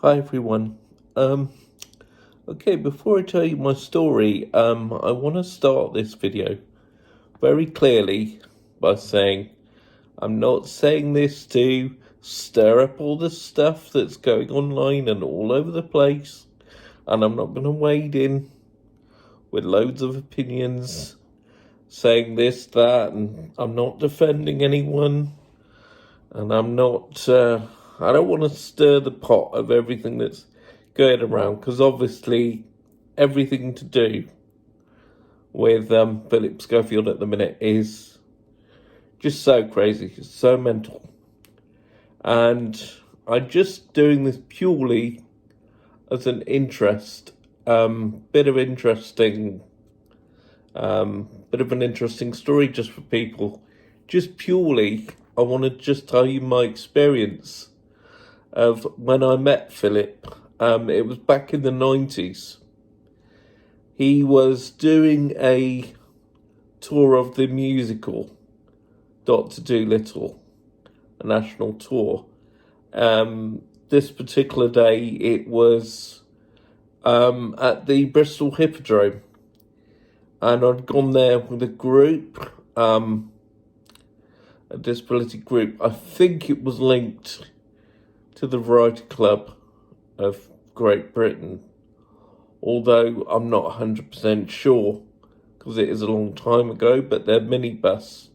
Hi everyone. Okay, before I tell you my story, I want to start this video very clearly by saying I'm not saying this to stir up all the stuff that's going online and all over the place, and I'm not going to wade in with loads of opinions saying this, that, and I'm not defending anyone, and I don't want to stir the pot of everything that's going around, because obviously everything to do with Philip Schofield at the minute is just so crazy, so mental. And I'm just doing this purely as an bit of an interesting story just for people. Just purely, I want to just tell you my experience of when I met Philip. It was back in the 90s. He was doing a tour of the musical Dr. Doolittle, a national tour. This particular day, it was at the Bristol Hiperdrome, and I'd gone there with a group, a disability group. I think it was linked to the Variety Club of Great Britain, although I'm not 100% sure because it is a long time ago, but their minibus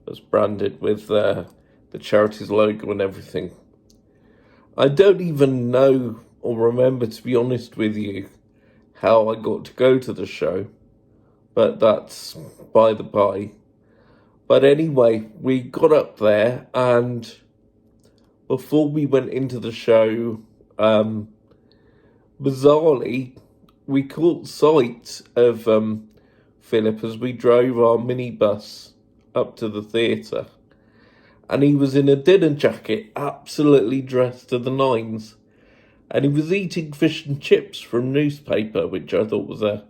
was branded with the charity's logo and everything. I don't even know or remember, to be honest with you, how I got to go to the show, but that's by the by. But anyway, we got up there, and before we went into the show, bizarrely, we caught sight of Philip as we drove our minibus up to the theatre. And he was in a dinner jacket, absolutely dressed to the nines. And he was eating fish and chips from newspaper, which I thought was a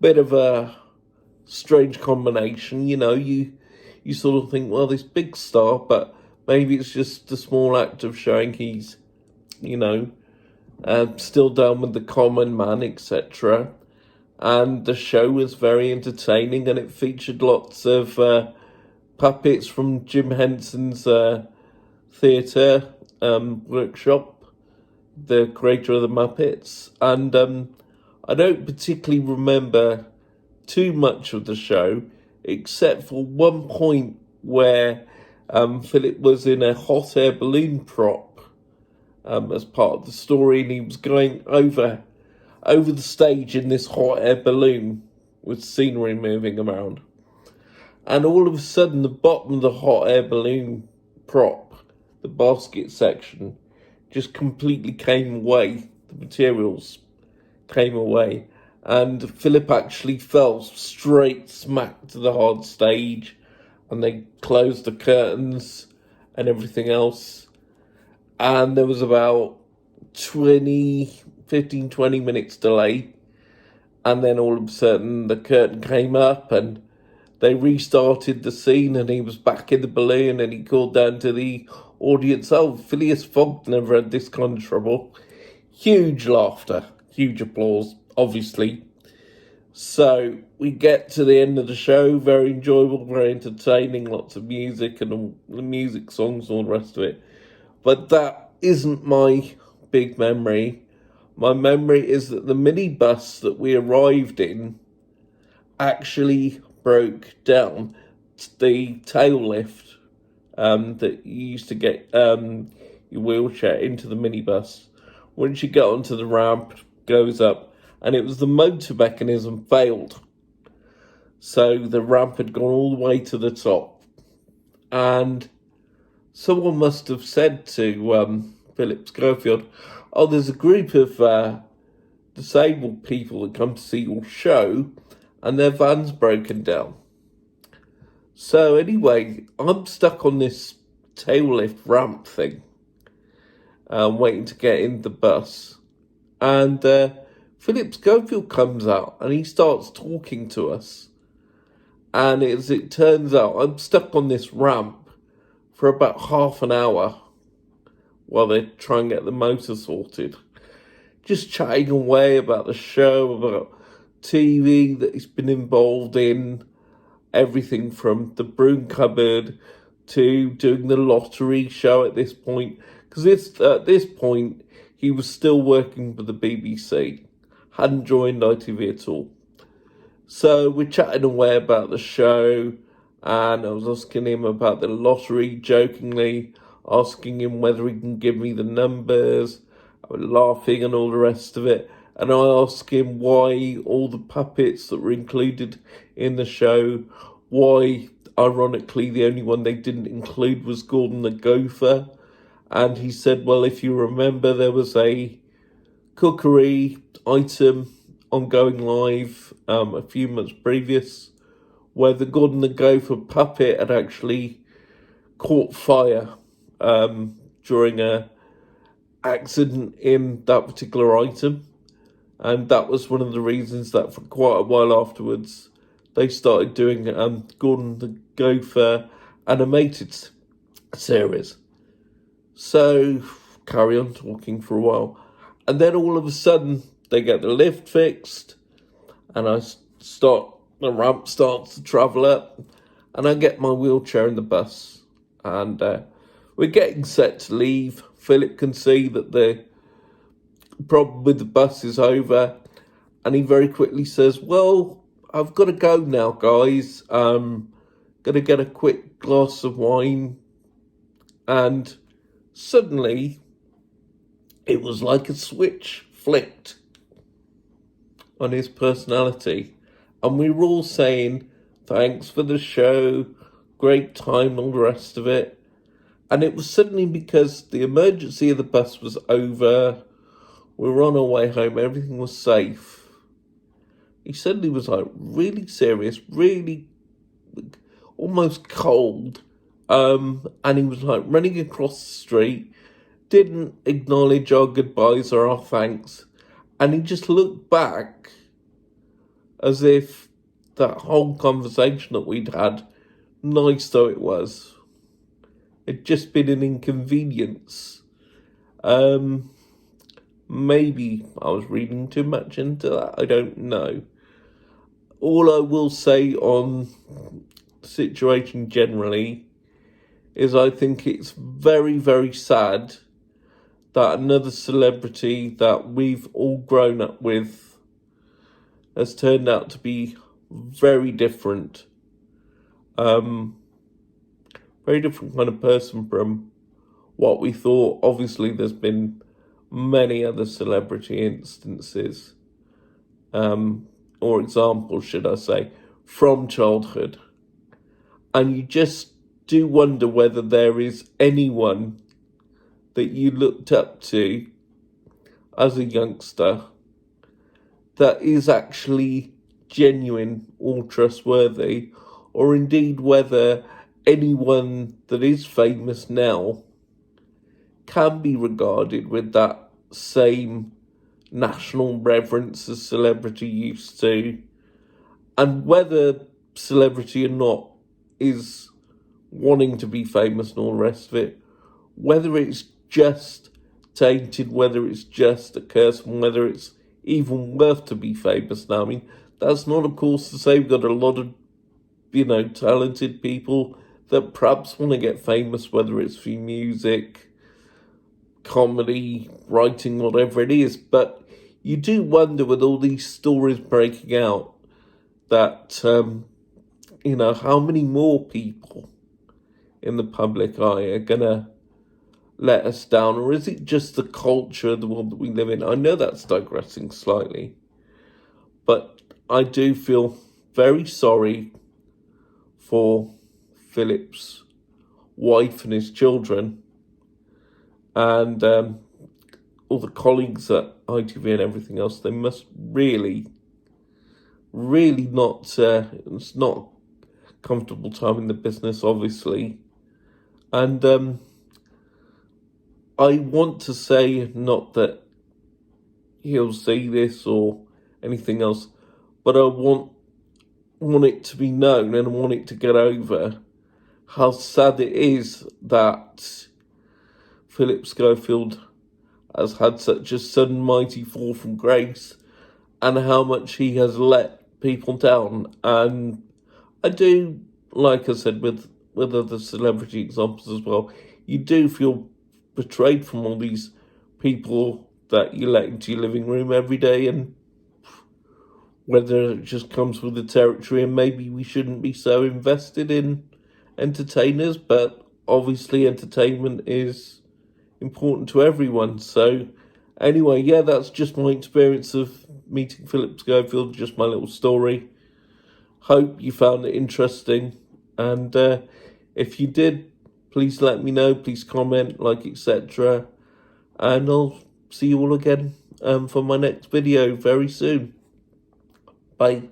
bit of a strange combination. You know, you sort of think, well, this big star, but maybe it's just a small act of showing he's, still down with the common man, etc. And the show was very entertaining, and it featured lots of puppets from Jim Henson's theatre workshop, the creator of the Muppets. And I don't particularly remember too much of the show, except for one point where Philip was in a hot air balloon prop as part of the story, and he was going over the stage in this hot air balloon with scenery moving around. And all of a sudden, the bottom of the hot air balloon prop, the basket section, just completely came away. The materials came away. And Philip actually fell straight smack to the hard stage, and they closed the curtains and everything else. And there was about 20 minutes delay. And then all of a sudden, the curtain came up and they restarted the scene, and he was back in the balloon, and he called down to the audience, "Oh, Phileas Fogg never had this kind of trouble." Huge laughter, huge applause, obviously. So we get to the end of the show, very enjoyable, very entertaining, lots of music and all the music songs and all the rest of it. But that isn't my big memory. My memory is that the minibus that we arrived in actually broke down. The tail lift that you used to get your wheelchair into the minibus. Once you get onto the ramp, goes up, and it was the motor mechanism failed. So the ramp had gone all the way to the top. And someone must have said to Philip Schofield, "Oh, there's a group of disabled people that come to see your show, and their van's broken down." So anyway, I'm stuck on this tail lift ramp thing, waiting to get in the bus. And Philip Schofield comes out and he starts talking to us. And as it turns out, I'm stuck on this ramp for about half an hour while they try and get the motor sorted. Just chatting away about the show, about TV that he's been involved in, everything from the broom cupboard to doing the lottery show at this point. Because at this point, he was still working for the BBC, hadn't joined ITV at all. So we're chatting away about the show, and I was asking him about the lottery, jokingly, asking him whether he can give me the numbers. I was laughing and all the rest of it. And I asked him why all the puppets that were included in the show, why, ironically, the only one they didn't include was Gordon the Gopher. And he said, well, if you remember, there was a cookery item on Going Live a few months previous, where the Gordon the Gopher puppet had actually caught fire during a accident in that particular item. And that was one of the reasons that for quite a while afterwards, they started doing Gordon the Gopher animated series. So, carry on talking for a while. And then all of a sudden, they get the lift fixed, and the ramp starts to travel up, and I get my wheelchair in the bus. And we're getting set to leave. Philip can see that the problem with the bus is over, and he very quickly says, well, I've got to go now, guys. Going to get a quick glass of wine. And suddenly, it was like a switch flicked on his personality. And we were all saying, thanks for the show, great time, all the rest of it. And it was suddenly because the emergency of the bus was over. We were on our way home, everything was safe. He suddenly was like really serious, really almost cold. And he was like running across the street, didn't acknowledge our goodbyes or our thanks. And he just looked back as if that whole conversation that we'd had, nice though it was, had just been an inconvenience. Maybe I was reading too much into that, I don't know. All I will say on the situation generally is I think it's very, very sad that another celebrity that we've all grown up with has turned out to be very different. Very different kind of person from what we thought. Obviously, there's been many other celebrity instances, or examples, should I say, from childhood. And you just do wonder whether there is anyone that you looked up to as a youngster that is actually genuine or trustworthy, or indeed whether anyone that is famous now can be regarded with that same national reverence as celebrity used to, and whether celebrity or not is wanting to be famous and all the rest of it, whether it's just tainted, whether it's just a curse, and whether it's even worth to be famous now. I mean, that's not, of course, to say we've got a lot of, talented people that perhaps want to get famous, whether it's through music, comedy, writing, whatever it is. But you do wonder with all these stories breaking out that, how many more people in the public eye are going to let us down, or is it just the culture of the world that we live in? I know that's digressing slightly, but I do feel very sorry for Philip's wife and his children, and all the colleagues at ITV and everything else. They must really not, it's not a comfortable time in the business, obviously. And I want to say, not that he'll see this or anything else, but I want it to be known, and I want it to get over how sad it is that Philip Schofield has had such a sudden mighty fall from grace, and how much he has let people down. And I do, like I said, with other celebrity examples as well, you do feel betrayed from all these people that you let into your living room every day, and whether it just comes with the territory, and maybe we shouldn't be so invested in entertainers, but obviously entertainment is important to everyone. So anyway, yeah, that's just my experience of meeting Philip Schofield, just my little story. Hope you found it interesting, and if you did, please let me know, please comment, like, etc. And I'll see you all again for my next video very soon. Bye.